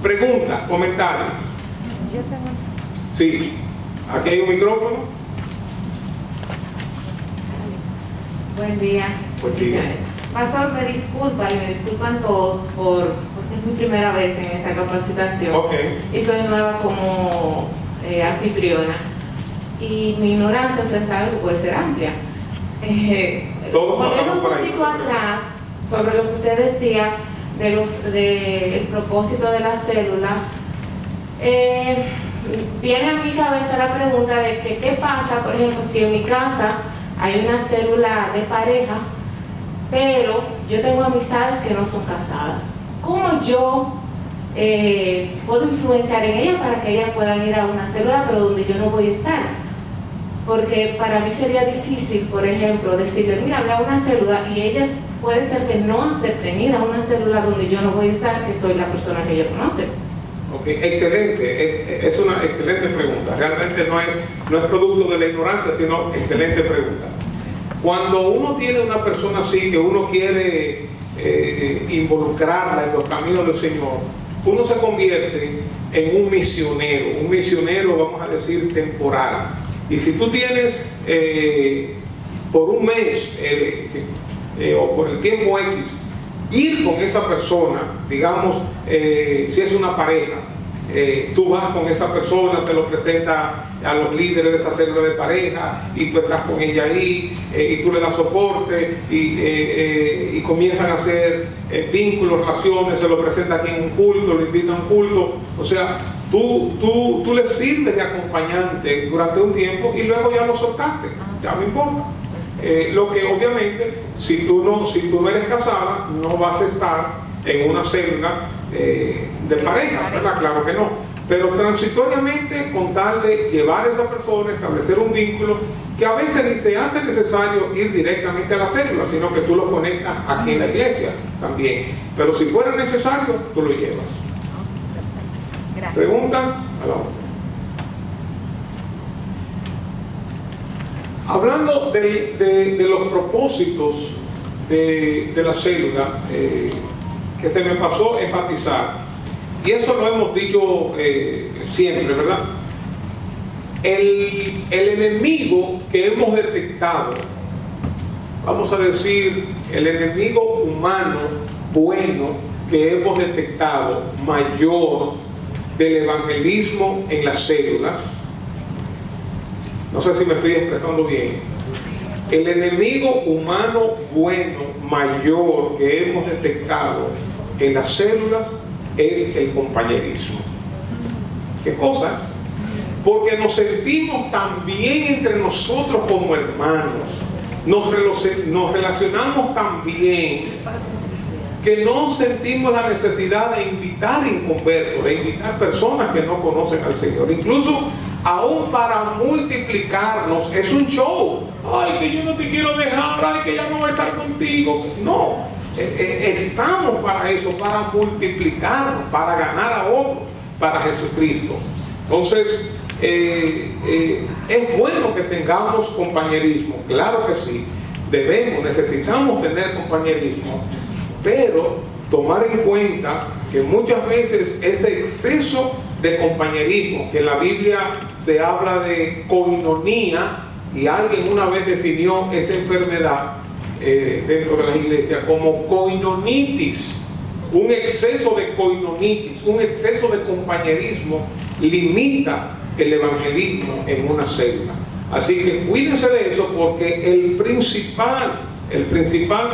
Pregunta, comentarios. Sí, aquí hay un micrófono. Buen día. Buen día. Pastor, me disculpan y me disculpan todos porque es mi primera vez en esta capacitación. Y soy nueva como anfitriona. Y mi ignorancia, ustedes saben que puede ser amplia. Volviendo un poquito atrás sobre lo que usted decía del propósito de la célula, viene a mi cabeza la pregunta de que qué pasa, por ejemplo, si en mi casa hay una célula de pareja, pero yo tengo amistades que no son casadas. ¿Cómo yo puedo influenciar en ellas para que ellas puedan ir a una célula, pero donde yo no voy a estar? Porque para mí sería difícil, por ejemplo, decirle, mira, habrá una célula, y ellas puede ser que no acepten ir a una célula donde yo no voy a estar, que soy la persona que ellos conocen. Ok, excelente, es una excelente pregunta. Realmente no es producto de la ignorancia, sino excelente pregunta. Cuando uno tiene una persona así, que uno quiere involucrarla en los caminos del Señor, uno se convierte en un misionero, vamos a decir, temporal. Y si tú tienes por un mes o por el tiempo X, ir con esa persona, digamos, si es una pareja, tú vas con esa persona, se lo presenta a los líderes de esa célula de pareja, y tú estás con ella ahí, y tú le das soporte, y comienzan a hacer vínculos, relaciones, se lo presenta aquí en un culto, lo invita a un culto. O sea, tú le sirves de acompañante durante un tiempo y luego ya lo soltaste, ya no importa. Lo que obviamente, si tú no eres casada, no vas a estar en una célula de pareja, ¿verdad? Claro que no. Pero transitoriamente, con tal de llevar a esa persona, establecer un vínculo, que a veces ni se hace necesario ir directamente a la célula, sino que tú lo conectas aquí en la iglesia también. Pero si fuera necesario, tú lo llevas. Gracias. ¿Preguntas? A la otra. Hablando de los propósitos de la célula, que se me pasó a enfatizar, y eso lo hemos dicho siempre, ¿verdad? El enemigo que hemos detectado, vamos a decir, el enemigo humano bueno que hemos detectado mayor del evangelismo en las células, no sé si me estoy expresando bien, el enemigo humano bueno mayor que hemos detectado en las células es el compañerismo. ¿Qué cosa? Porque nos sentimos tan bien entre nosotros como hermanos, nos relacionamos tan bien, que no sentimos la necesidad de invitar inconversos, de invitar personas que no conocen al Señor. Incluso aún para multiplicarnos es un show. Ay, que yo no te quiero dejar, ay, que ya no voy a estar contigo. No, estamos para eso, para multiplicarnos, para ganar a otros, para Jesucristo. Entonces, es bueno que tengamos compañerismo, claro que sí, necesitamos tener compañerismo, pero tomar en cuenta que muchas veces ese exceso de compañerismo, que en la Biblia se habla de koinonía, y alguien una vez definió esa enfermedad dentro de la iglesia como koinonitis, un exceso de koinonitis, un exceso de compañerismo limita el evangelismo en una célula. Así que cuídense de eso, porque el principal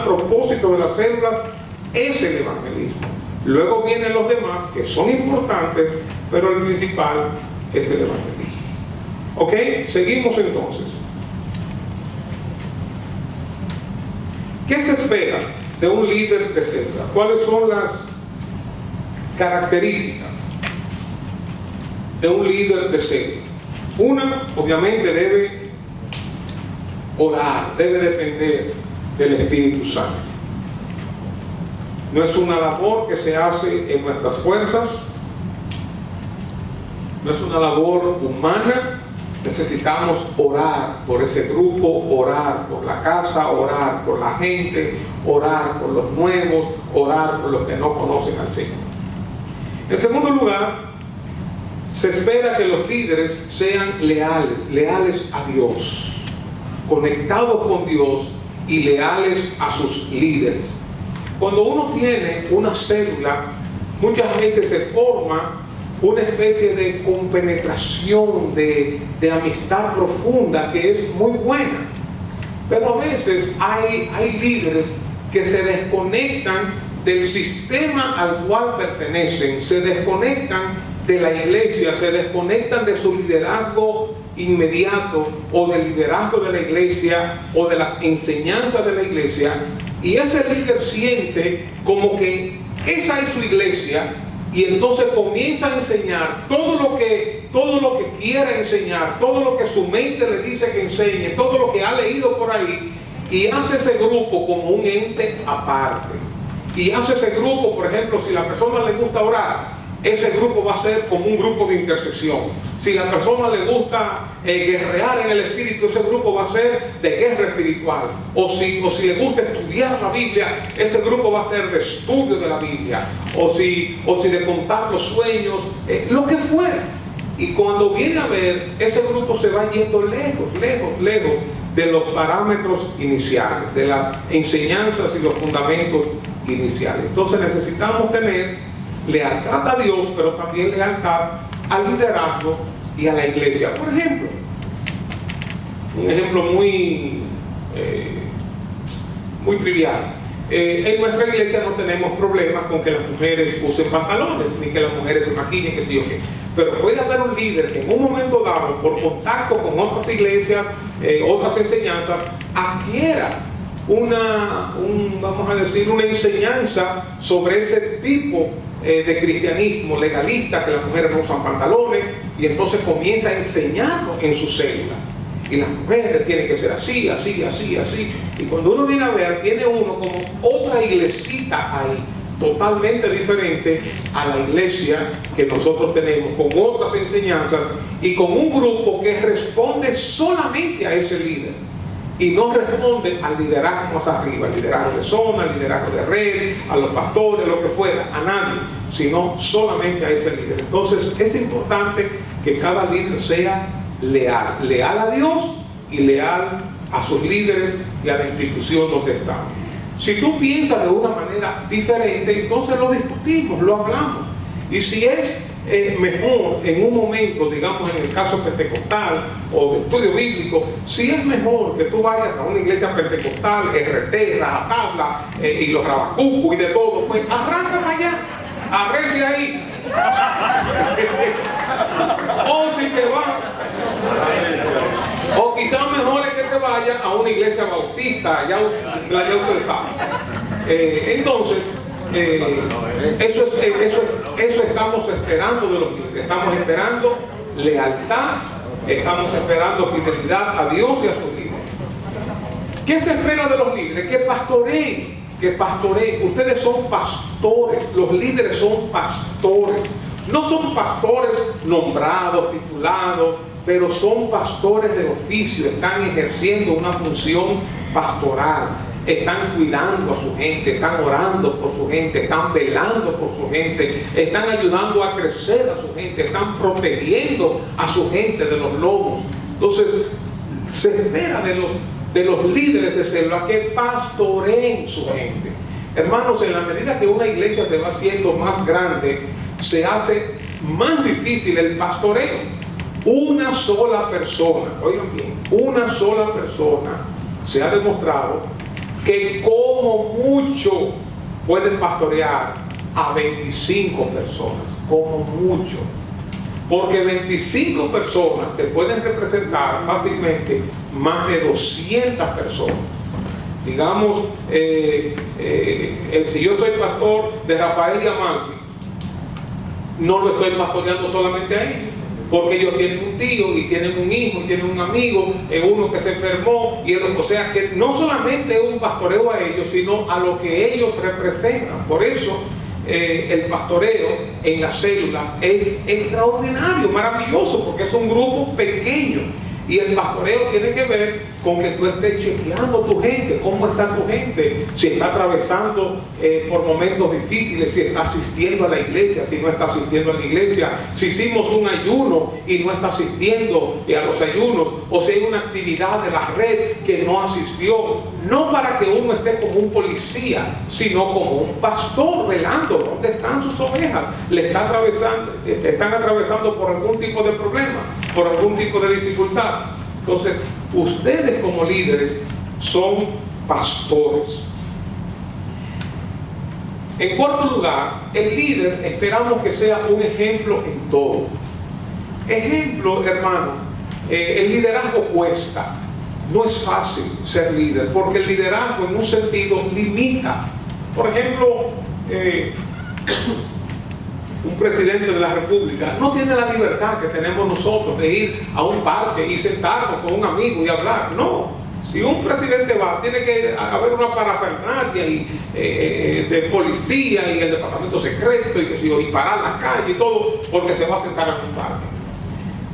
propósito de la célula es el evangelismo. Luego vienen los demás que son importantes, pero el principal es el evangelismo. Ok, seguimos entonces. ¿Qué se espera de un líder de célula? ¿Cuáles son las características de un líder de célula? Una, obviamente, debe orar, debe depender del Espíritu Santo. No es una labor que se hace en nuestras fuerzas, no es una labor humana. Necesitamos orar por ese grupo, orar por la casa, orar por la gente, orar por los nuevos, orar por los que no conocen al Señor. En segundo lugar, se espera que los líderes sean leales a Dios, conectados con Dios y leales a sus líderes. Cuando uno tiene una célula, muchas veces se forma una especie de compenetración, de amistad profunda que es muy buena. Pero a veces hay líderes que se desconectan del sistema al cual pertenecen, se desconectan de la iglesia, se desconectan de su liderazgo inmediato o del liderazgo de la iglesia o de las enseñanzas de la iglesia, y ese líder siente como que esa es su iglesia, y entonces comienza a enseñar todo lo que quiera enseñar, todo lo que su mente le dice que enseñe, todo lo que ha leído por ahí, y hace ese grupo como un ente aparte. Y hace ese grupo, por ejemplo, si a la persona le gusta orar, ese grupo va a ser como un grupo de intercesión. Si a la persona le gusta guerrear en el espíritu, ese grupo va a ser de guerra espiritual. O si le gusta estudiar la Biblia, ese grupo va a ser de estudio de la Biblia. O si de contar los sueños, lo que fuera. Y cuando viene a ver, ese grupo se va yendo lejos de los parámetros iniciales, de las enseñanzas y los fundamentos iniciales. Entonces necesitamos tener lealtad a Dios, pero también lealtad al liderazgo y a la iglesia. Por ejemplo, un ejemplo muy trivial. En nuestra iglesia no tenemos problemas con que las mujeres usen pantalones, ni que las mujeres se maquillen, que sí o qué. Pero puede haber un líder que en un momento dado, por contacto con otras iglesias, otras enseñanzas, adquiera vamos a decir, una enseñanza sobre ese tipo de cristianismo legalista, que las mujeres no usan pantalones, y entonces comienza a enseñarlo en su célula. Y las mujeres tienen que ser así. Y cuando uno viene a ver, tiene uno como otra iglesita ahí, totalmente diferente a la iglesia que nosotros tenemos, con otras enseñanzas y con un grupo que responde solamente a ese líder y no responde al liderazgo más arriba, al liderazgo de zona, al liderazgo de red, a los pastores, a lo que fuera, a nadie, sino solamente a ese líder. Entonces es importante que cada líder sea leal a Dios y leal a sus líderes y a la institución donde están. Si tú piensas de una manera diferente, entonces lo discutimos, lo hablamos. Y si es mejor en un momento, digamos en el caso pentecostal o de estudio bíblico, si es mejor que tú vayas a una iglesia pentecostal, RT, Rajatabla y los Rabacucu y de todo, pues arranca para allá, arrecia ahí. O si te vas, o quizás mejor es que te vayas a una iglesia bautista, ya ustedes saben. Entonces, eso estamos esperando de los líderes. Estamos esperando lealtad, estamos esperando fidelidad a Dios y a sus líderes. ¿Qué se espera de los líderes? Que pastoreen. Ustedes son pastores, los líderes son pastores. No son pastores nombrados, titulados, pero son pastores de oficio, están ejerciendo una función pastoral, están cuidando a su gente, están orando por su gente, están velando por su gente, están ayudando a crecer a su gente, están protegiendo a su gente de los lobos. Entonces, se espera de los líderes de célula que pastoreen su gente. Hermanos, en la medida que una iglesia se va haciendo más grande, se hace más difícil el pastoreo. Una sola persona, oigan bien, una sola persona se ha demostrado que como mucho pueden pastorear a 25 personas, como mucho. Porque 25 personas te pueden representar fácilmente más de 200 personas. Digamos, si yo soy pastor de Rafael y Amancio, no lo estoy pastoreando solamente a ellos, porque ellos tienen un tío y tienen un hijo y tienen un amigo, uno que se enfermó, o sea que no solamente es un pastoreo a ellos, sino a lo que ellos representan. Por eso el pastoreo en la célula es extraordinario, maravilloso, porque es un grupo pequeño y el pastoreo tiene que ver con que tú estés chequeando tu gente, cómo está tu gente, si está atravesando por momentos difíciles, si está asistiendo a la iglesia, si no está asistiendo a la iglesia, si hicimos un ayuno y no está asistiendo a los ayunos, o si hay una actividad de la red que no asistió, no para que uno esté como un policía, sino como un pastor velando dónde están sus ovejas, están atravesando por algún tipo de problema, por algún tipo de dificultad. Entonces, ustedes como líderes son pastores. En cuarto lugar, el líder esperamos que sea un ejemplo en todo. Ejemplo, hermanos, el liderazgo cuesta. No es fácil ser líder, porque el liderazgo en un sentido limita. Por ejemplo, un presidente de la República no tiene la libertad que tenemos nosotros de ir a un parque y sentarnos con un amigo y hablar. No, si un presidente va, tiene que haber una parafernalia de policía y el departamento secreto y parar la calle y todo, porque se va a sentar en un parque.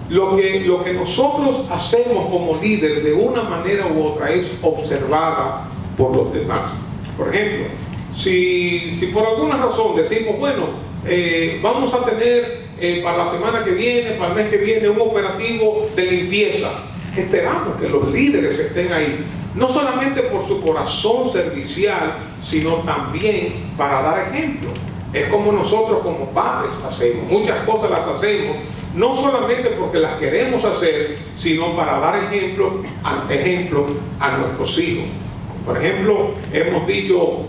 Lo que nosotros hacemos como líderes de una manera u otra es observada por los demás. Por ejemplo, si por alguna razón decimos, bueno, vamos a tener para la semana que viene, para el mes que viene, un operativo de limpieza, esperamos que los líderes estén ahí, no solamente por su corazón servicial, sino también para dar ejemplo. Es como nosotros como padres hacemos, muchas cosas las hacemos no solamente porque las queremos hacer, sino para dar ejemplo a nuestros hijos. Por ejemplo, hemos dicho,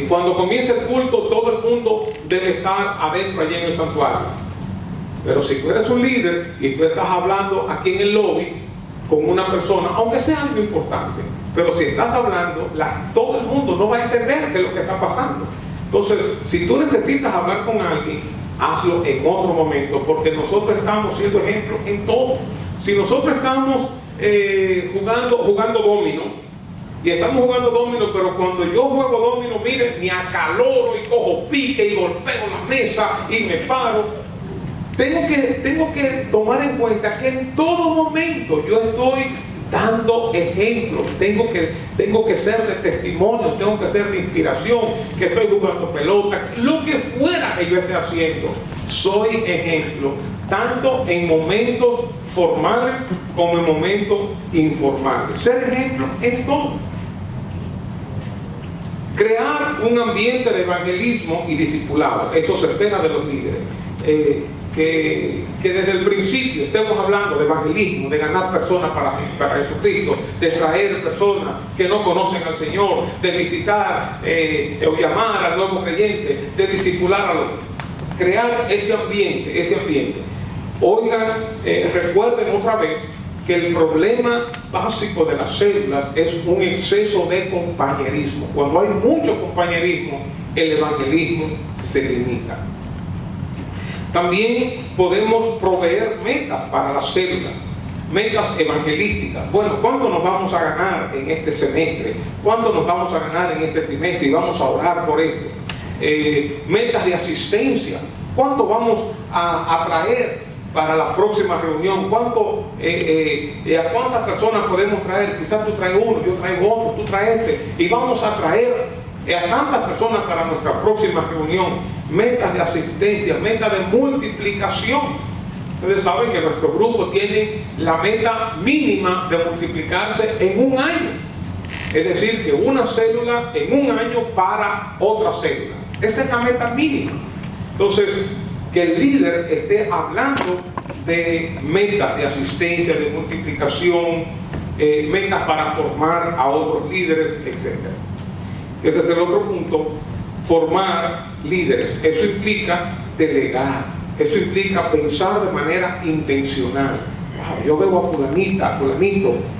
cuando comience el culto, todo el mundo debe estar adentro allí en el santuario. Pero si tú eres un líder y tú estás hablando aquí en el lobby con una persona, aunque sea algo importante, pero si estás hablando, todo el mundo no va a entender qué es lo que está pasando. Entonces, si tú necesitas hablar con alguien, hazlo en otro momento, porque nosotros estamos siendo ejemplos en todo. Si nosotros estamos jugando domino, y estamos jugando domino, pero cuando yo juego domino, miren, me acaloro y cojo pique y golpeo la mesa y me paro, tengo que tomar en cuenta que en todo momento yo estoy dando ejemplos, tengo que ser de testimonio, tengo que ser de inspiración, que estoy jugando pelota, lo que fuera que yo esté haciendo, soy ejemplo, tanto en momentos formales como en momentos informales. Ser ejemplo en todo. Crear un ambiente de evangelismo y discipulado, eso se espera de los líderes. Que desde el principio estemos hablando de evangelismo, de ganar personas para Jesucristo, de traer personas que no conocen al Señor, de visitar o llamar al nuevo creyente, de discipular a los, crear ese ambiente. Oigan, recuerden otra vez que el problema básico de las células es un exceso de compañerismo. Cuando hay mucho compañerismo, el evangelismo se limita. También podemos proveer metas para la célula, metas evangelísticas. Bueno, ¿cuánto nos vamos a ganar en este semestre? ¿Cuánto nos vamos a ganar en este trimestre? Y vamos a orar por esto. Metas de asistencia. ¿Cuánto vamos a traer para la próxima reunión? ¿A cuántas personas podemos traer? Quizás tú traes uno, yo traigo otro, tú traes este. Y vamos a traer a tantas personas para nuestra próxima reunión. Metas de asistencia, metas de multiplicación. Ustedes saben que nuestro grupo tiene la meta mínima de multiplicarse en un año. Es decir, que una célula en un año para otra célula. Esa es la meta mínima. Entonces, que el líder esté hablando de metas de asistencia, de multiplicación, metas para formar a otros líderes, etc. Ese es el otro punto. Formar líderes, eso implica delegar, eso implica pensar de manera intencional. Wow, yo veo a fulanito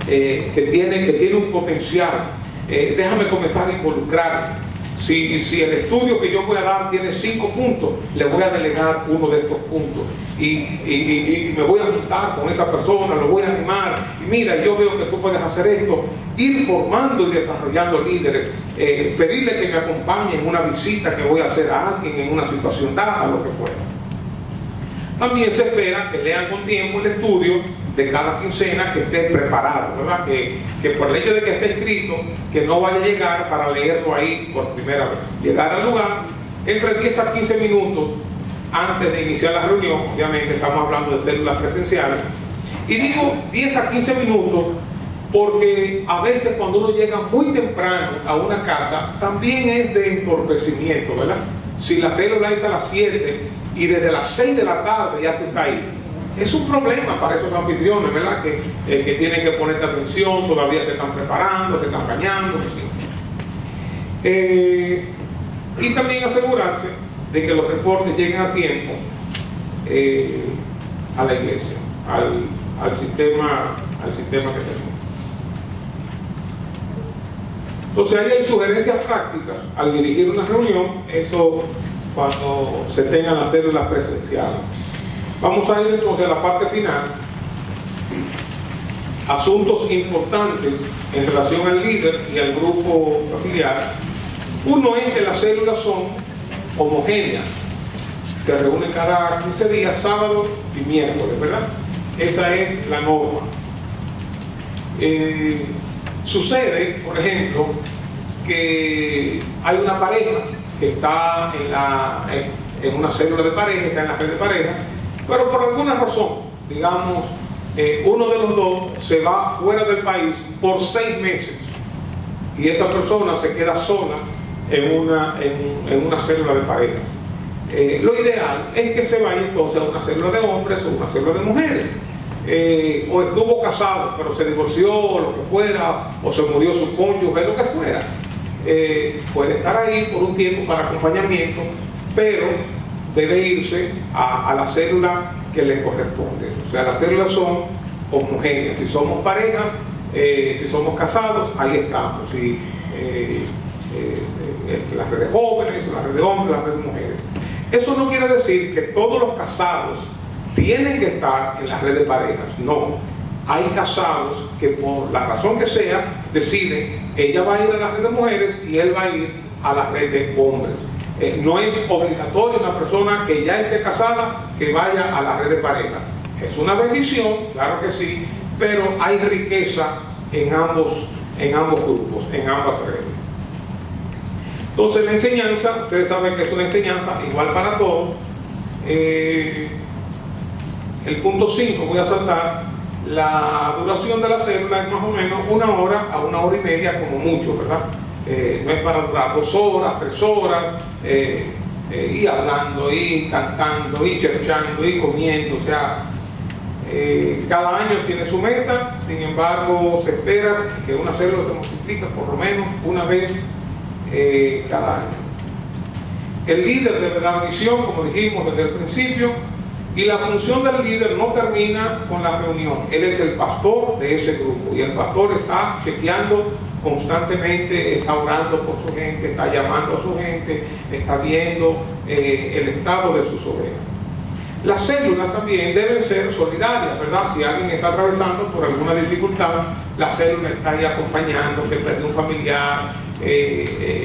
que tiene un potencial, déjame comenzar a involucrarme. Si el estudio que yo voy a dar tiene 5 puntos, le voy a delegar uno de estos puntos y me voy a juntar con esa persona, lo voy a animar y mira, yo veo que tú puedes hacer esto. Ir formando y desarrollando líderes, pedirle que me acompañe en una visita que voy a hacer a alguien en una situación dada, lo que fuera. También se espera que lean con tiempo el estudio de cada quincena, que esté preparado, ¿verdad? Que por el hecho de que esté escrito, que no vaya a llegar para leerlo ahí por primera vez. Llegar al lugar entre 10 a 15 minutos antes de iniciar la reunión. Obviamente estamos hablando de células presenciales. Y digo 10 a 15 minutos porque a veces cuando uno llega muy temprano a una casa, también es de entorpecimiento, ¿verdad? Si la célula es a las 7 y desde las 6 de la tarde ya tú estás ahí, es un problema para esos anfitriones, ¿verdad? Que tienen que ponerte atención, todavía se están preparando, se están bañando, ¿sí? Y también asegurarse de que los reportes lleguen a tiempo a la iglesia, al sistema que tenemos. Entonces ahí hay sugerencias prácticas al dirigir una reunión, eso cuando se tengan las células presenciales. Vamos a ir entonces a la parte final. Asuntos importantes en relación al líder y al grupo familiar. Uno es que las células son homogéneas. Se reúnen cada 15 días, sábado y miércoles, ¿verdad? Esa es la norma. Sucede, por ejemplo, que hay una pareja que está en una célula de pareja, está en la red de pareja, pero por alguna razón, digamos, uno de los dos se va fuera del país por 6 meses y esa persona se queda sola en una célula de pareja. Lo ideal es que se vaya entonces a una célula de hombres o una célula de mujeres. O estuvo casado pero se divorció, lo que fuera, o se murió su cónyuge, lo que fuera, puede estar ahí por un tiempo para acompañamiento, pero debe irse a la célula que le corresponde. O sea, las células son homogéneas. Si somos parejas, si somos casados, ahí estamos. Si las redes jóvenes, las redes de hombres, las redes de mujeres. Eso no quiere decir que todos los casados tienen que estar en la red de parejas. No, hay casados que por la razón que sea deciden, ella va a ir a la red de mujeres y él va a ir a la red de hombres. No es obligatorio una persona que ya esté casada que vaya a la red de parejas. Es una bendición, claro que sí, pero hay riqueza en ambos grupos, en ambas redes. Entonces la enseñanza, ustedes saben que es una enseñanza igual para todos. El punto 5, voy a saltar, la duración de la célula es más o menos 1 hora a 1 hora y media como mucho, ¿verdad? No es para durar 2 horas, 3 horas, y hablando, y cantando, y cherchando, y comiendo, o sea, cada año tiene su meta. Sin embargo, se espera que una célula se multiplique por lo menos una vez cada año. El líder debe dar misión, como dijimos desde el principio, y la función del líder no termina con la reunión. Él es el pastor de ese grupo y el pastor está chequeando constantemente, está orando por su gente, está llamando a su gente, está viendo el estado de sus ovejas. Las células también deben ser solidarias, ¿verdad? Si alguien está atravesando por alguna dificultad, la célula está ahí acompañando, que perdió un familiar,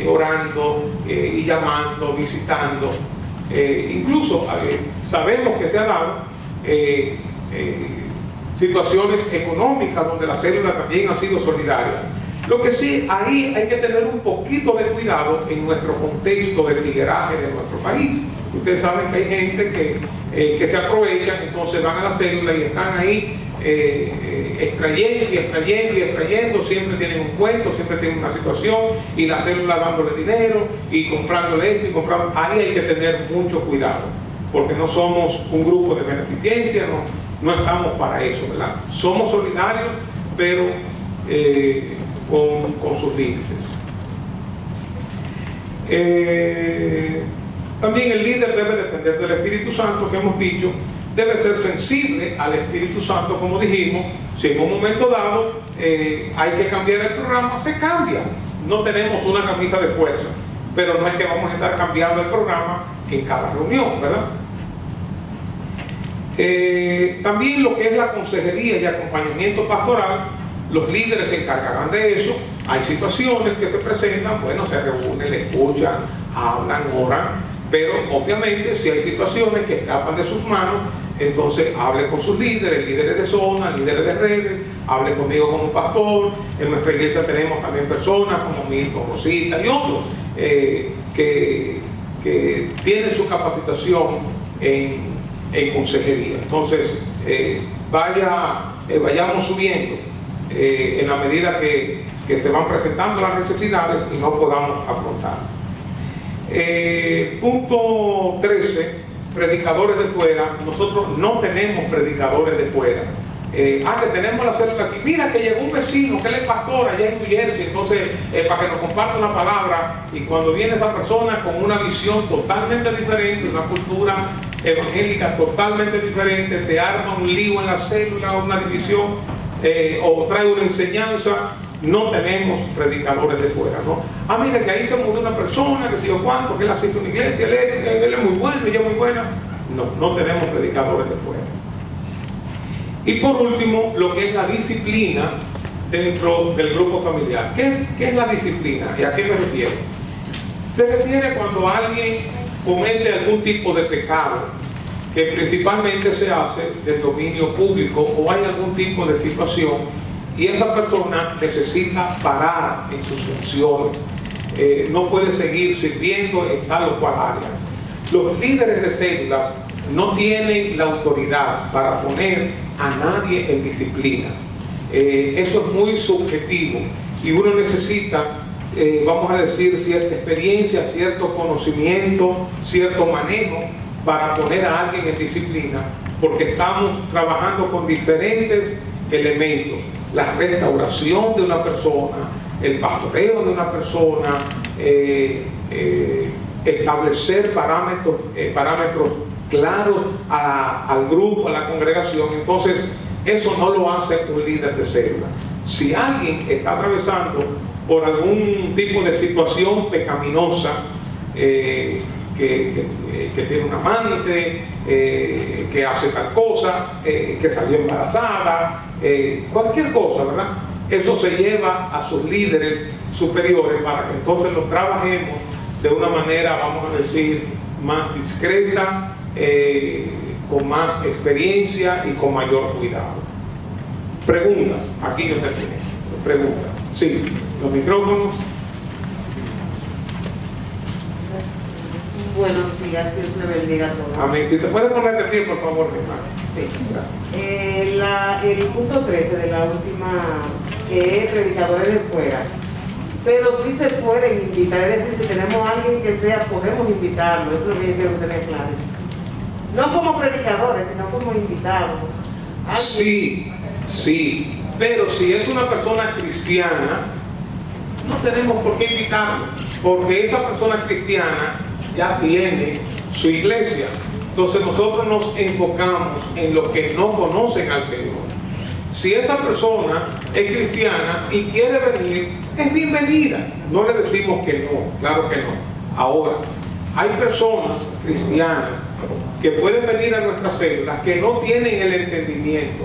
orando y llamando, visitando. Incluso sabemos que se han dado situaciones económicas donde la célula también ha sido solidaria. Lo que sí, ahí hay que tener un poquito de cuidado en nuestro contexto de tigueraje de nuestro país. Ustedes saben que hay gente que se aprovechan, entonces van a la célula y están ahí extrayendo y extrayendo y extrayendo, siempre tienen un cuento, siempre tienen una situación, y la célula dándole dinero y comprándole esto y comprando. Ahí hay que tener mucho cuidado, porque no somos un grupo de beneficencia, no estamos para eso, ¿verdad? Somos solidarios, pero con sus límites. También el líder debe depender del Espíritu Santo, que hemos dicho. Debe ser sensible al Espíritu Santo, como dijimos. Si en un momento dado hay que cambiar el programa, se cambia. No tenemos una camisa de fuerza, pero no es que vamos a estar cambiando el programa en cada reunión, ¿verdad? También lo que es la consejería y acompañamiento pastoral, los líderes se encargarán de eso. Hay situaciones que se presentan, bueno, se reúnen, escuchan, hablan, oran, pero obviamente si hay situaciones que escapan de sus manos, entonces hable con sus líderes de zona, líderes de redes, hable conmigo como pastor. En nuestra iglesia tenemos también personas como Milton, Rosita y otros que tienen su capacitación en consejería. Entonces, vayamos subiendo en la medida que se van presentando las necesidades y no podamos afrontar. Punto 13, predicadores de fuera. Nosotros no tenemos predicadores de fuera. Que tenemos la célula aquí. Mira que llegó un vecino que él es pastor allá en New Jersey, entonces para que nos comparta una palabra, y cuando viene esa persona con una visión totalmente diferente, una cultura evangélica totalmente diferente, te arma un lío en la célula, una división, o trae una enseñanza. No tenemos predicadores de fuera, ¿no? Mira que ahí se mudó una persona, que sé yo cuánto, que él asiste a una iglesia, él es muy bueno, ella es muy buena. No tenemos predicadores de fuera. Y por último, lo que es la disciplina dentro del grupo familiar. ¿Qué es la disciplina? ¿Y a qué me refiero? Se refiere cuando alguien comete algún tipo de pecado, que principalmente se hace del dominio público, o hay algún tipo de situación y esa persona necesita parar en sus funciones, no puede seguir sirviendo en tal o cual área. Los líderes de células no tienen la autoridad para poner a nadie en disciplina. Eso es muy subjetivo y uno necesita, vamos a decir, cierta experiencia, cierto conocimiento, cierto manejo para poner a alguien en disciplina, porque estamos trabajando con diferentes elementos: la restauración de una persona, el pastoreo de una persona, establecer parámetros claros al grupo, a la congregación. Entonces, eso no lo hace un líder de célula. Si alguien está atravesando por algún tipo de situación pecaminosa, que tiene un amante, que hace tal cosa, que salió embarazada, cualquier cosa, ¿verdad? Eso se lleva a sus líderes superiores para que entonces lo trabajemos de una manera, vamos a decir, más discreta, con más experiencia y con mayor cuidado. Preguntas. Aquí yo terminé. Preguntas. Sí, los micrófonos. Buenos días, Dios le bendiga a todos. Amén. Si te puedes poner de pie, por favor, mi hermano. Sí. El punto 13 de la última, que es predicadores de fuera. Pero sí se pueden invitar, es decir, si tenemos a alguien que sea, podemos invitarlo. Eso es lo que yo quiero tener claro. No como predicadores, sino como invitados. Sí, pero si es una persona cristiana, no tenemos por qué invitarlo, porque esa persona cristiana ya tiene su iglesia. Entonces nosotros nos enfocamos en los que no conocen al Señor. Si esa persona es cristiana y quiere venir, es bienvenida. No le decimos que no, claro que no. Ahora, hay personas cristianas que pueden venir a nuestras células que no tienen el entendimiento,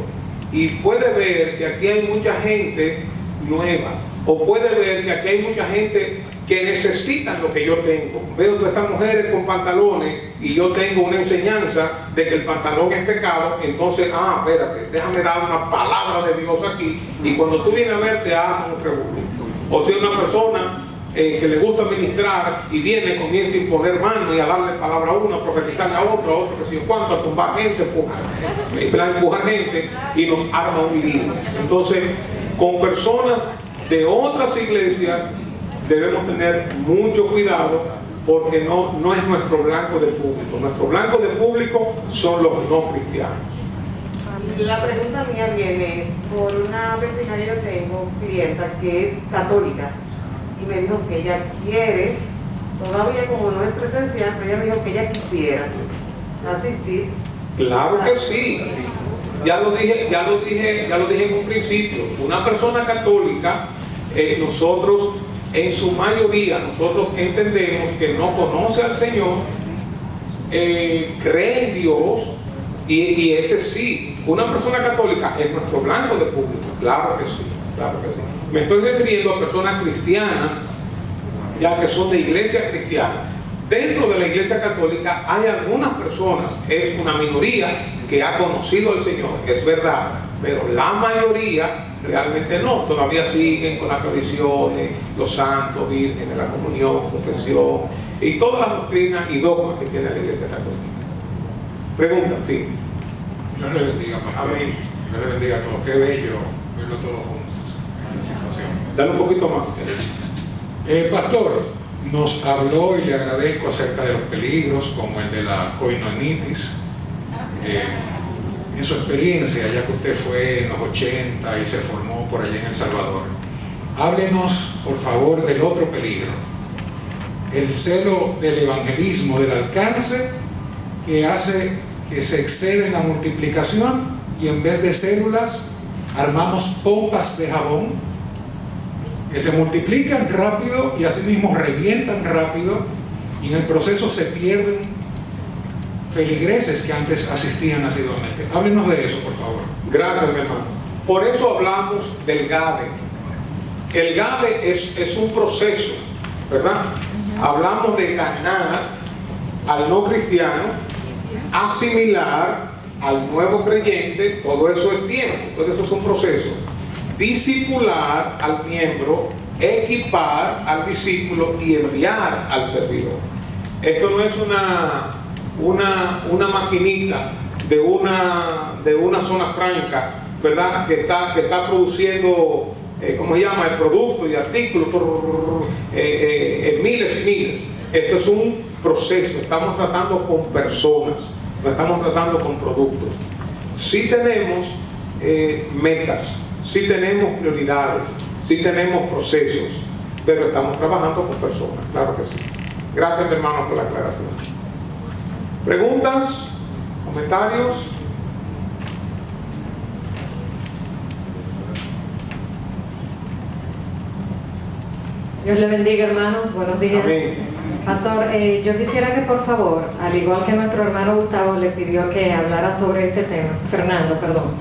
y puede ver que aquí hay mucha gente nueva, o puede ver que aquí hay mucha gente que necesitan lo que yo tengo. Veo todas estas mujeres con pantalones y yo tengo una enseñanza de que el pantalón es pecado. Entonces, espérate, déjame dar una palabra de Dios aquí, y cuando tú vienes a ver, te hagas un revuelo. O si una persona que le gusta ministrar y viene, comienza a imponer manos y a darle palabra a uno, a profetizarle a otro, que si yo cuánto, a tumbar gente, empujar gente, y nos arma un lío. Entonces, con personas de otras iglesias debemos tener mucho cuidado, porque no es nuestro blanco de público. Nuestro blanco de público son los no cristianos. La pregunta mía viene por una vecina que yo tengo, clienta, que es católica, y me dijo que ella quiere, todavía como no es presencial, pero ella me dijo que ella quisiera asistir. Claro que sí. Ya lo dije en un principio. Una persona católica, nosotros, en su mayoría, nosotros entendemos que no conoce al Señor, cree en Dios, y ese sí. Una persona católica es nuestro blanco de público. Claro que sí, claro que sí. Me estoy refiriendo a personas cristianas, ya que son de iglesia cristiana. Dentro de la iglesia católica hay algunas personas, es una minoría, que ha conocido al Señor, es verdad, pero la mayoría realmente no, todavía siguen con las tradiciones, los santos, vírgenes, la comunión, confesión y todas las doctrinas y dogmas que tiene la Iglesia Católica. Pregunta, sí. Dios le bendiga, pastor. Amén. Dios le bendiga a todos. Qué bello verlo todos juntos en esta situación. Dale un poquito más. Pastor, nos habló y le agradezco acerca de los peligros como el de la coinonitis. En su experiencia, ya que usted fue en los 80 y se formó por allá en El Salvador, háblenos por favor del otro peligro, el celo del evangelismo, del alcance que hace que se excede en la multiplicación y en vez de células armamos pompas de jabón que se multiplican rápido y asimismo revientan rápido, y en el proceso se pierden feligreses que antes asistían asiduamente. Háblenos de eso, por favor. Gracias, mi hermano. Por eso hablamos del GABE. El GABE es un proceso, ¿verdad? Hablamos de ganar al no cristiano, asimilar al nuevo creyente, todo eso es tiempo, todo eso es un proceso. Discipular al miembro, equipar al discípulo y enviar al servidor. Esto no es una maquinita de una zona franca, ¿verdad? Que está produciendo, ¿cómo se llama? El producto y artículos, miles y miles. Esto es un proceso, estamos tratando con personas, no estamos tratando con productos. Sí tenemos metas, sí tenemos prioridades, sí tenemos procesos, pero estamos trabajando con personas, claro que sí. Gracias, mi hermano, por la aclaración. ¿Preguntas? ¿Comentarios? Dios le bendiga, hermanos. Buenos días. Amén. Pastor, yo quisiera que por favor, al igual que nuestro hermano Gustavo le pidió que hablara sobre este tema, Fernando, perdón.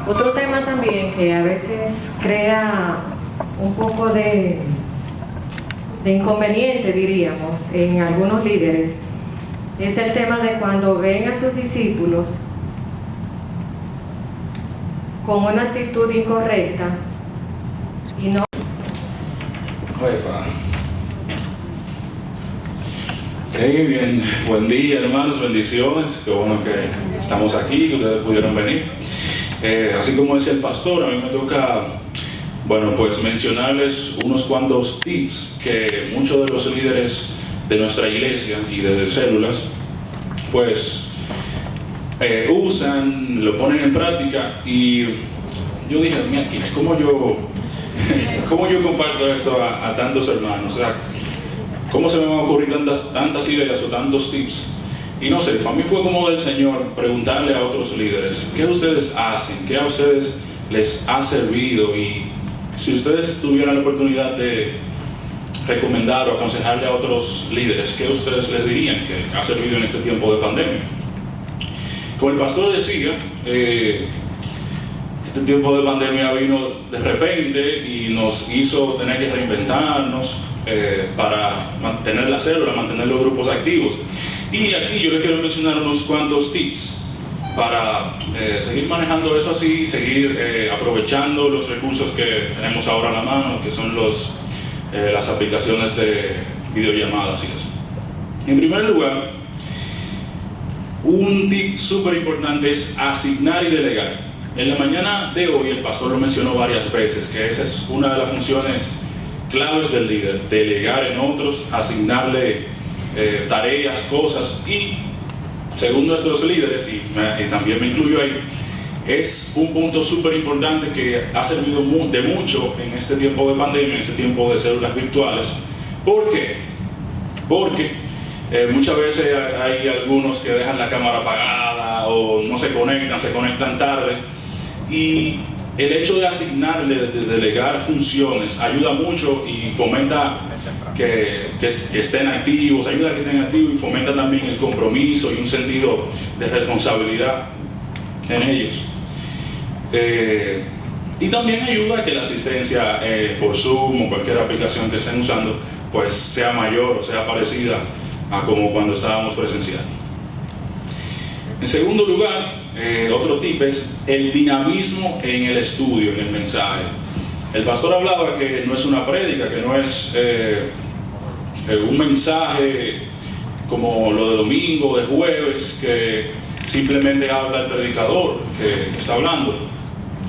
Otro tema también que a veces crea un poco de inconveniente, diríamos, en algunos líderes, es el tema de cuando ven a sus discípulos con una actitud incorrecta y no... Hey, bien, buen día, hermanos, bendiciones, qué bueno que estamos aquí, que ustedes pudieron venir. Así como decía el pastor, a mí me toca, bueno, pues mencionarles unos cuantos tips que muchos de los líderes de nuestra iglesia y de células, pues usan, lo ponen en práctica, y yo dije, mira, ¿cómo yo comparto esto a tantos hermanos? O sea, ¿cómo se me van a ocurrir tantas ideas o tantos tips? Y no sé, para mí fue como del Señor preguntarle a otros líderes, ¿qué ustedes hacen? ¿Qué a ustedes les ha servido? Y si ustedes tuvieran la oportunidad de recomendar o aconsejarle a otros líderes, ¿qué ustedes les dirían que ha servido en este tiempo de pandemia? Como el pastor decía, este tiempo de pandemia vino de repente y nos hizo tener que reinventarnos para mantener la célula, mantener los grupos activos. Y aquí yo les quiero mencionar unos cuantos tips para seguir manejando eso así, seguir aprovechando los recursos que tenemos ahora a la mano, que son las aplicaciones de videollamadas y eso. En primer lugar, un tip súper importante es asignar y delegar. En la mañana de hoy el pastor lo mencionó varias veces, que esa es una de las funciones claves del líder: delegar en otros, asignarle tareas, cosas, y según nuestros líderes, y también me incluyo ahí, es un punto súper importante que ha servido de mucho en este tiempo de pandemia, en este tiempo de células virtuales. ¿Por qué? Porque muchas veces hay algunos que dejan la cámara apagada o no se conectan tarde, y el hecho de asignarle, de delegar funciones, ayuda mucho y fomenta que estén activos, ayuda a que estén activos, y fomenta también el compromiso y un sentido de responsabilidad en ellos. Y también ayuda a que la asistencia por Zoom o cualquier aplicación que estén usando pues sea mayor o sea parecida a como cuando estábamos presencial. En segundo lugar, otro tip es el dinamismo en el estudio, en el mensaje. El pastor hablaba que no es una prédica, que no es un mensaje como lo de domingo, de jueves, que simplemente habla el predicador que está hablando.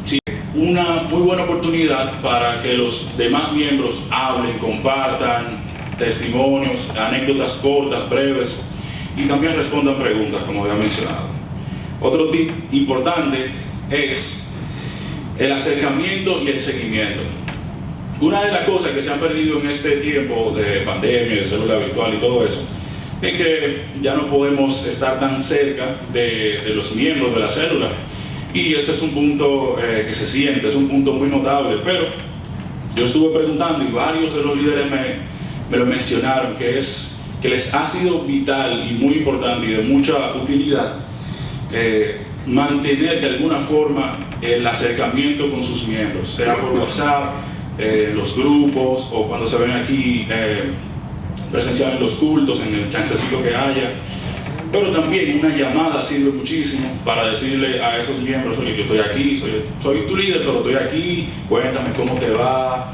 Sí, una muy buena oportunidad para que los demás miembros hablen, compartan testimonios, anécdotas cortas, breves, y también respondan preguntas, como había mencionado. Otro tip importante es el acercamiento y el seguimiento. Una de las cosas que se han perdido en este tiempo de pandemia, de célula virtual y todo eso, es que ya no podemos estar tan cerca de los miembros de la célula. Y ese es un punto que se siente, es un punto muy notable. Pero yo estuve preguntando y varios de los líderes me lo mencionaron, que les ha sido vital y muy importante y de mucha utilidad mantener de alguna forma el acercamiento con sus miembros, sea por WhatsApp, los grupos, o cuando se ven aquí presencial en los cultos, en el chancecito que haya. Pero también una llamada sirve muchísimo para decirle a esos miembros: oye, yo estoy aquí, soy tu líder, pero estoy aquí, cuéntame cómo te va,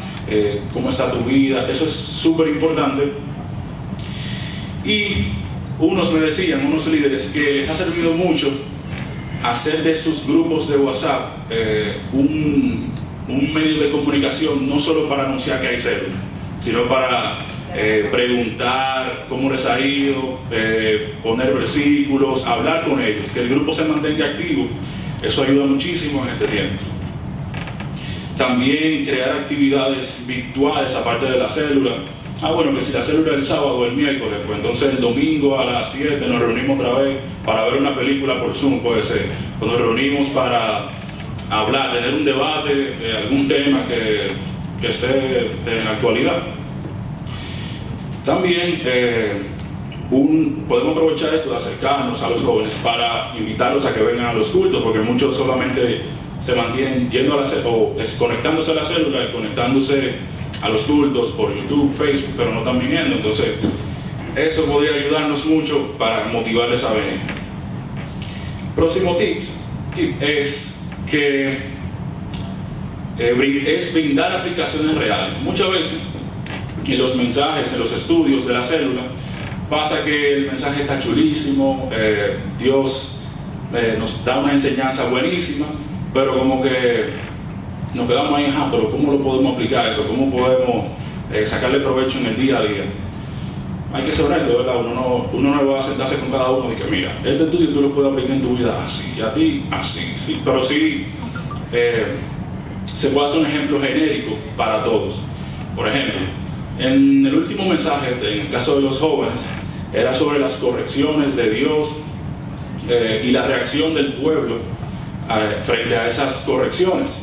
cómo está tu vida. Eso es súper importante. Y unos me decían, unos líderes, que les ha servido mucho hacer de sus grupos de WhatsApp un medio de comunicación, no solo para anunciar que hay célula, sino para preguntar cómo les ha ido, poner versículos, hablar con ellos, que el grupo se mantenga activo. Eso ayuda muchísimo en este tiempo. También crear actividades virtuales aparte de la célula. Bueno, que si la célula es el sábado o el miércoles, pues entonces el domingo a las 7 nos reunimos otra vez para ver una película por Zoom, puede ser. O nos reunimos para hablar, tener un debate de algún tema que esté en la actualidad. También podemos aprovechar esto de acercarnos a los jóvenes para invitarlos a que vengan a los cultos, porque muchos solamente se mantienen yendo a la célula, o conectándose a la célula y conectándose a los cultos por YouTube, Facebook, pero no están viniendo. Entonces eso podría ayudarnos mucho para motivarles a venir. Próximo tip es que es brindar aplicaciones reales. Muchas veces en los mensajes, en los estudios de la célula, pasa que el mensaje está chulísimo, Dios nos da una enseñanza buenísima, pero como que nos quedamos ahí: pero ¿cómo lo podemos aplicar eso? ¿Cómo podemos sacarle provecho en el día a día? Hay que ser honesto, ¿verdad? Uno no va a sentarse con cada uno y que mira, este estudio tú lo puedes aplicar en tu vida así, y a ti así, sí, pero sí se puede hacer un ejemplo genérico para todos. Por ejemplo, en el último mensaje, en el caso de los jóvenes, era sobre las correcciones de Dios y la reacción del pueblo frente a esas correcciones.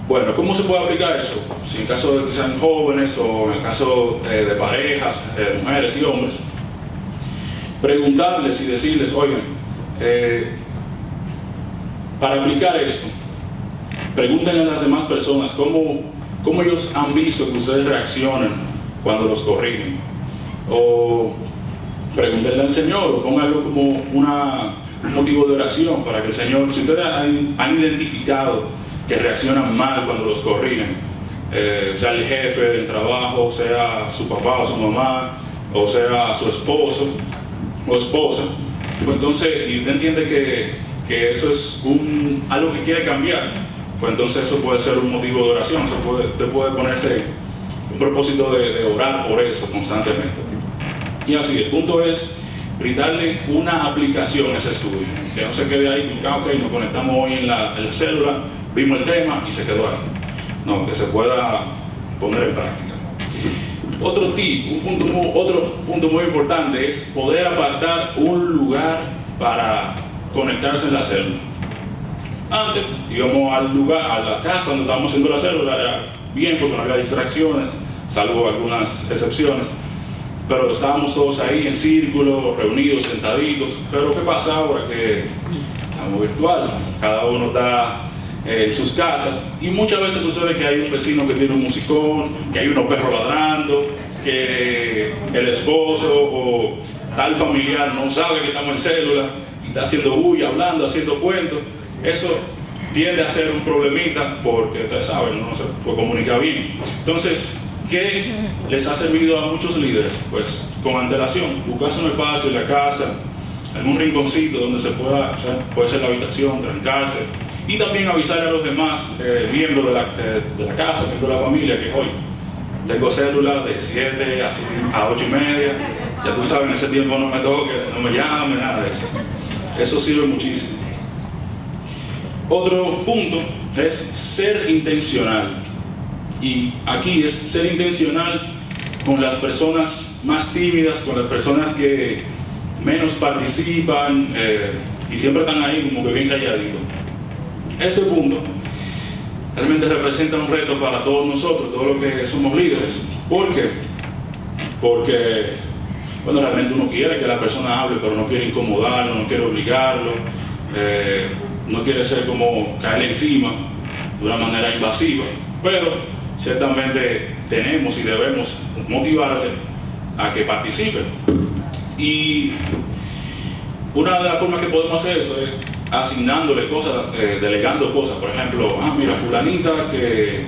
Bueno, ¿cómo se puede aplicar eso? Si en caso de que sean jóvenes o en el caso de parejas, mujeres y hombres, preguntarles y decirles: oigan, para aplicar esto, pregúntenle a las demás personas cómo ellos han visto que ustedes reaccionan cuando los corrigen. O pregúntenle al Señor, o pónganlo como un motivo de oración para que el Señor, si ustedes han identificado que reaccionan mal cuando los corrigen, sea el jefe del trabajo, sea su papá o su mamá, o sea su esposo o esposa, pues entonces, y usted entiende que eso es algo que quiere cambiar, pues entonces eso puede ser un motivo de oración. Usted puede ponerse un propósito de orar por eso constantemente. Y así, el punto es brindarle una aplicación a ese estudio, que no se quede ahí como que nos conectamos hoy en la célula, vimos el tema y se quedó ahí. No, que se pueda poner en práctica. Otro tip, otro punto muy importante es poder apartar un lugar para conectarse en la célula. Antes íbamos al lugar, a la casa donde estábamos haciendo la célula, era bien porque no había distracciones, salvo algunas excepciones, pero estábamos todos ahí en círculo, reunidos, sentaditos. Pero ¿qué pasa ahora que estamos virtual? Cada uno está en sus casas, y muchas veces sucede que hay un vecino que tiene un musicón, que hay unos perros ladrando, que el esposo o tal familiar no sabe que estamos en célula, y está haciendo bulla, hablando, haciendo cuentos, eso tiende a ser un problemita porque ustedes saben, no se puede comunicar bien. Entonces, ¿qué les ha servido a muchos líderes? Pues con antelación, buscarse un espacio en la casa, algún rinconcito donde se pueda, o sea, puede ser la habitación, trancarse, y también avisarle a los demás miembros de la casa, miembros de la familia, que hoy tengo células de 7 a 8 y media, ya tú sabes, en ese tiempo no me toque, no me llame, nada de eso. Eso sirve muchísimo. Otro punto es ser intencional. Y aquí es ser intencional con las personas más tímidas, con las personas que menos participan y siempre están ahí como que bien calladitos. Este punto realmente representa un reto para todos nosotros, todos los que somos líderes. ¿Por qué? Porque, bueno, realmente uno quiere que la persona hable, pero no quiere incomodarlo, no quiere obligarlo, no quiere ser como caer encima de una manera invasiva, pero ciertamente tenemos y debemos motivarle a que participe. Y una de las formas que podemos hacer eso es asignándole cosas, delegando cosas. Por ejemplo, mira, fulanita que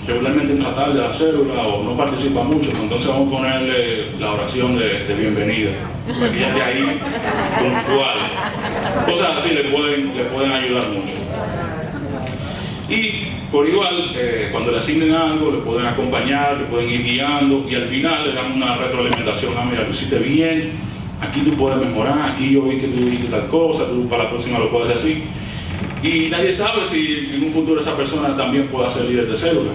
regularmente entra tarde a la célula o no participa mucho, entonces vamos a ponerle la oración de bienvenida, para que ella esté ahí puntual. Cosas así le pueden ayudar mucho. Y por igual, cuando le asignen algo, le pueden acompañar, le pueden ir guiando y al final le dan una retroalimentación. Mira, lo hiciste bien, aquí tú puedes mejorar, aquí yo vi que tú dijiste tal cosa, tú para la próxima lo puedes hacer así. Y nadie sabe si en un futuro esa persona también pueda ser líder de célula.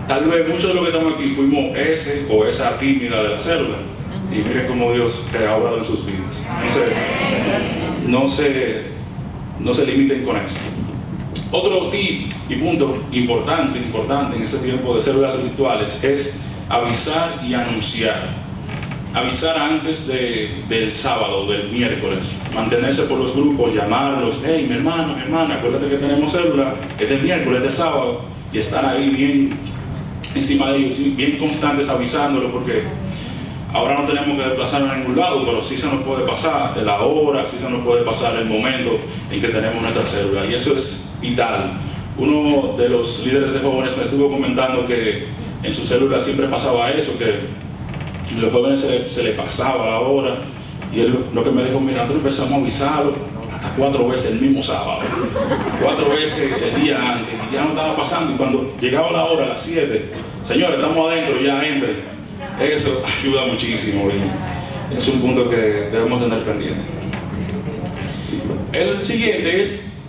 Tal vez muchos de los que estamos aquí fuimos ese o esa tímida de la célula. Y miren cómo Dios ha obrado en sus vidas. No se limiten con eso. Otro tip y punto importante en ese tiempo de células virtuales es avisar y anunciar. Avisar antes del sábado, del miércoles, mantenerse por los grupos, llamarlos, hey, mi hermano, mi hermana, acuérdate que tenemos célula, es del miércoles, es de sábado, y estar ahí bien encima de ellos, bien constantes avisándolo, porque ahora no tenemos que desplazarnos a ningún lado, pero sí se nos puede pasar la hora, sí se nos puede pasar el momento en que tenemos nuestra célula, y eso es vital. Uno de los líderes de jóvenes me estuvo comentando que en su célula siempre pasaba eso, que los jóvenes se le pasaba la hora, y él lo que me dijo, mira, nosotros empezamos a avisarlo hasta 4 veces el mismo sábado, 4 veces el día antes, y ya no estaba pasando, y cuando llegaba la hora, a las 7, señores, estamos adentro, ya entren. Eso ayuda muchísimo y es un punto que debemos tener pendiente. El siguiente es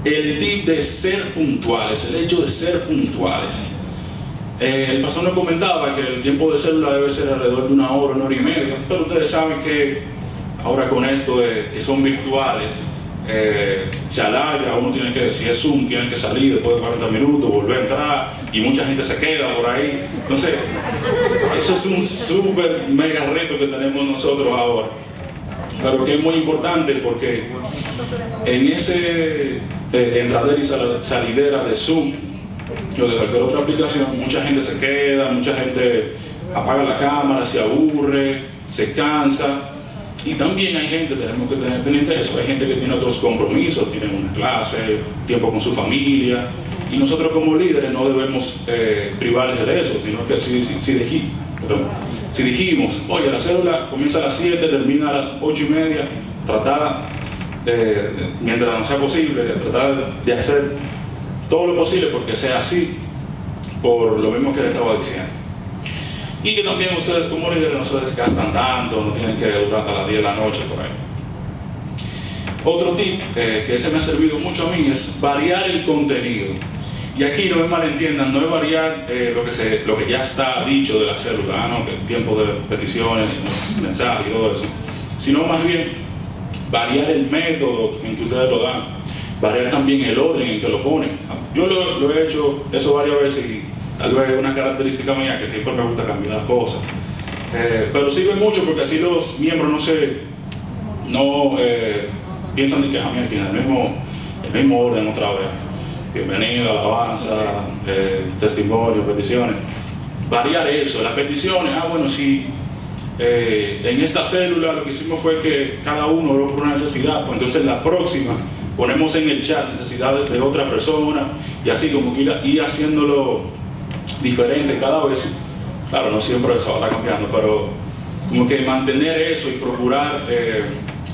el tip de ser puntuales, el hecho de ser puntuales. El pastor nos comentaba que el tiempo de célula debe ser alrededor de 1 hora, 1 hora y media, pero ustedes saben que ahora con esto de que son virtuales, se alarga, uno tiene que, si es Zoom, tiene que salir después de 40 minutos, volver a entrar, y mucha gente se queda por ahí. Entonces, eso es un súper mega reto que tenemos nosotros ahora, pero que es muy importante porque en ese entradera y salidera de Zoom o de cualquier otra aplicación, mucha gente se queda, mucha gente apaga la cámara, se aburre, se cansa. Y también hay gente, tenemos que tener pendiente de eso, hay gente que tiene otros compromisos, tienen una clase, tiempo con su familia, y nosotros como líderes no debemos privarles de eso, sino que si dijimos, oye, la célula comienza a las 7, termina a las 8 y media, tratar, mientras no sea posible, tratar de hacer todo lo posible porque sea así, por lo mismo que les estaba diciendo. Y que también ustedes como líderes no se desgastan tanto, no tienen que durar hasta las 10 de la noche por ahí. Otro tip que ese me ha servido mucho a mí es variar el contenido. Y aquí no me malentiendan, no es variar lo que ya está dicho de la célula, ¿no? Que el tiempo de peticiones, mensajes y todo eso, sino más bien variar el método en que ustedes lo dan, variar también el orden en que lo ponen. Yo lo he hecho eso varias veces y tal vez es una característica mía que siempre me gusta cambiar las cosas. Pero sirve mucho porque así los miembros no piensan de que aquí en el mismo orden otra vez. Bienvenida, alabanza, testimonio, peticiones. Variar eso, las peticiones, bueno, si En esta célula lo que hicimos fue que cada uno oró por una necesidad, pues entonces la próxima ponemos en el chat necesidades de otra persona y así como que ir haciéndolo diferente cada vez. Claro, no siempre eso va cambiando, pero como que mantener eso y procurar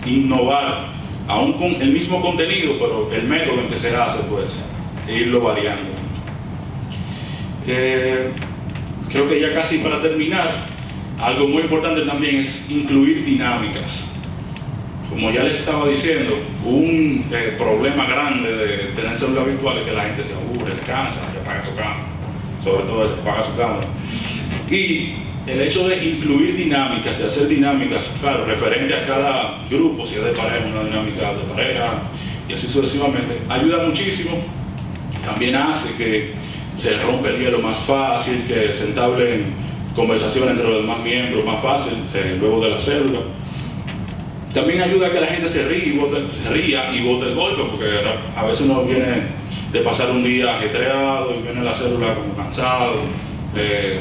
innovar, aún con el mismo contenido, pero el método en que se hace, pues, e irlo variando. Creo que ya casi para terminar, algo muy importante también es incluir dinámicas. Como ya les estaba diciendo, un problema grande de tener celular virtual es que la gente se aburre, se cansa y apaga su cámara. Sobre todo se apaga su cámara. Y el hecho de incluir dinámicas y hacer dinámicas, claro, referente a cada grupo, si es de pareja, una dinámica de pareja y así sucesivamente, ayuda muchísimo. También hace que se rompa el hielo más fácil, que se entablen conversaciones entre los demás miembros más fácil luego de la célula. También ayuda a que la gente se ría y bote el golpe, porque a veces uno viene de pasar un día ajetreado y viene a la célula como cansado,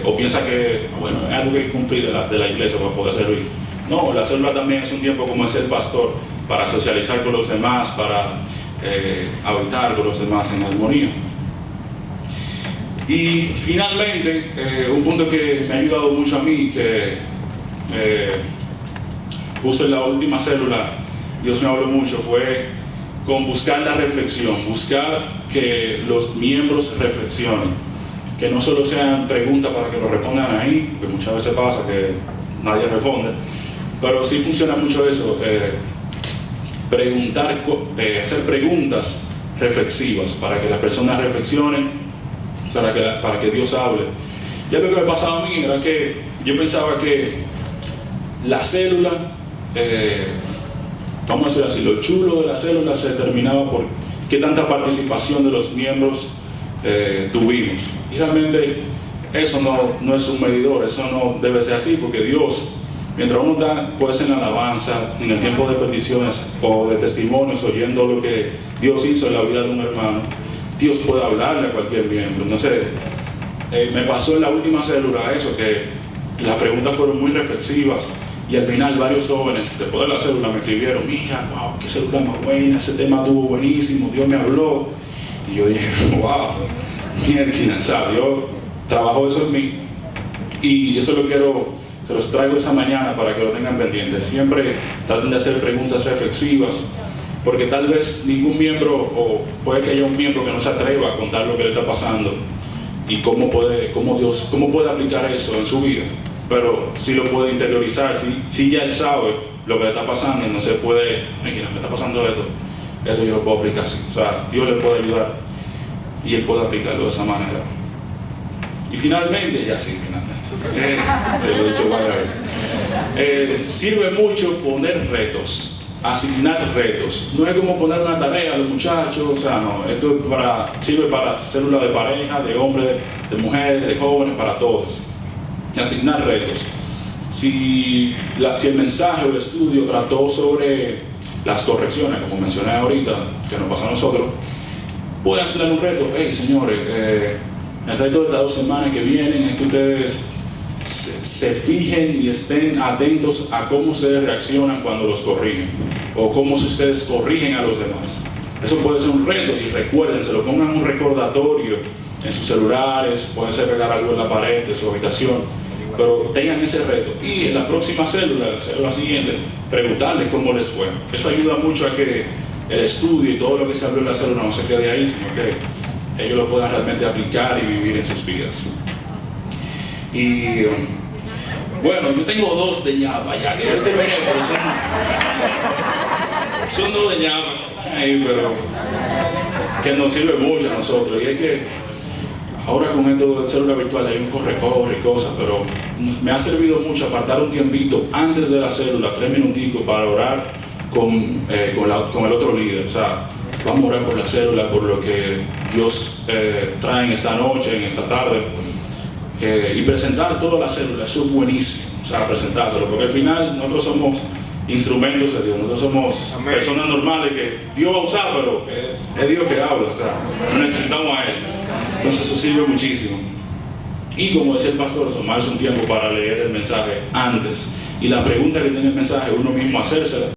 o piensa que, bueno, es algo que hay que cumplir de la iglesia para poder servir. No, la célula también es un tiempo como es el pastor, para socializar con los demás, para habitar con los demás en armonía. Y finalmente, un punto que me ha ayudado mucho a mí, que justo en la última célula, Dios me habló mucho, fue con buscar la reflexión, buscar que los miembros reflexionen, que no solo sean preguntas para que lo respondan ahí, porque muchas veces pasa que nadie responde, pero sí funciona mucho eso, preguntar, hacer preguntas reflexivas para que las personas reflexionen, para que Dios hable. Ya lo que me pasaba a mí era que yo pensaba que la célula, vamos a decir así, lo chulo de la célula se determinaba por qué tanta participación de los miembros tuvimos. Y realmente eso no es un medidor, eso no debe ser así, porque Dios, mientras uno está pues en la alabanza, en el tiempo de peticiones o de testimonios, oyendo lo que Dios hizo en la vida de un hermano, Dios puede hablarle a cualquier miembro. Entonces, me pasó en la última célula eso, que las preguntas fueron muy reflexivas y al final varios jóvenes, después de la célula, me escribieron: mira, wow, qué célula más buena, ese tema estuvo buenísimo, Dios me habló. Y yo dije, wow, mierda, ¿sabes? Dios trabajó eso en mí. Y eso se los traigo esa mañana para que lo tengan pendiente. Siempre traten de hacer preguntas reflexivas, porque tal vez ningún miembro, o puede que haya un miembro que no se atreva a contar lo que le está pasando y cómo puede aplicar eso en su vida, pero sí lo puede interiorizar, si ya él sabe lo que le está pasando y no se puede, mira, me está pasando esto yo lo puedo aplicar así. O sea, Dios le puede ayudar y él puede aplicarlo de esa manera. Y finalmente, te lo he dicho varias veces, sirve mucho poner retos, asignar retos. No es como poner una tarea a los muchachos, o sea, no, esto sirve para células de pareja, de hombres, de mujeres, de jóvenes, para todos. Asignar retos. Si el mensaje o el estudio trató sobre las correcciones, como mencioné ahorita, que nos pasa a nosotros, pueden asignar un reto. Hey, señores, el reto de estas 2 semanas que vienen es que ustedes se fijen y estén atentos a cómo ustedes reaccionan cuando los corrigen, o cómo ustedes corrigen a los demás. Eso puede ser un reto, y recuerden, se lo pongan un recordatorio en sus celulares, pueden ser pegar algo en la pared de su habitación, pero tengan ese reto. Y en la próxima célula, la célula siguiente, preguntarles cómo les fue. Eso ayuda mucho a que el estudio y todo lo que se habló en la célula no se quede ahí, sino que ellos lo puedan realmente aplicar y vivir en sus vidas. Y bueno, yo tengo 2 de ñapa ya, que yo terminé, pero son 2 de ñapa ahí, pero que nos sirve mucho a nosotros. Y es que ahora con esto de célula virtual hay un corre y cosas, pero me ha servido mucho apartar un tiempito antes de la célula, 3 minuticos, para orar con el otro líder. O sea, vamos a orar por la célula, por lo que Dios trae en esta noche, en esta tarde. Y presentar toda la célula, eso es buenísimo, o sea, presentárselo, porque al final nosotros somos instrumentos de Dios, nosotros somos personas normales que Dios va a usar, pero es Dios que habla, o sea, no necesitamos a Él. Entonces eso sirve muchísimo. Y como decía el pastor, tomarse un tiempo para leer el mensaje antes y la pregunta que tiene el mensaje uno mismo hacérsela.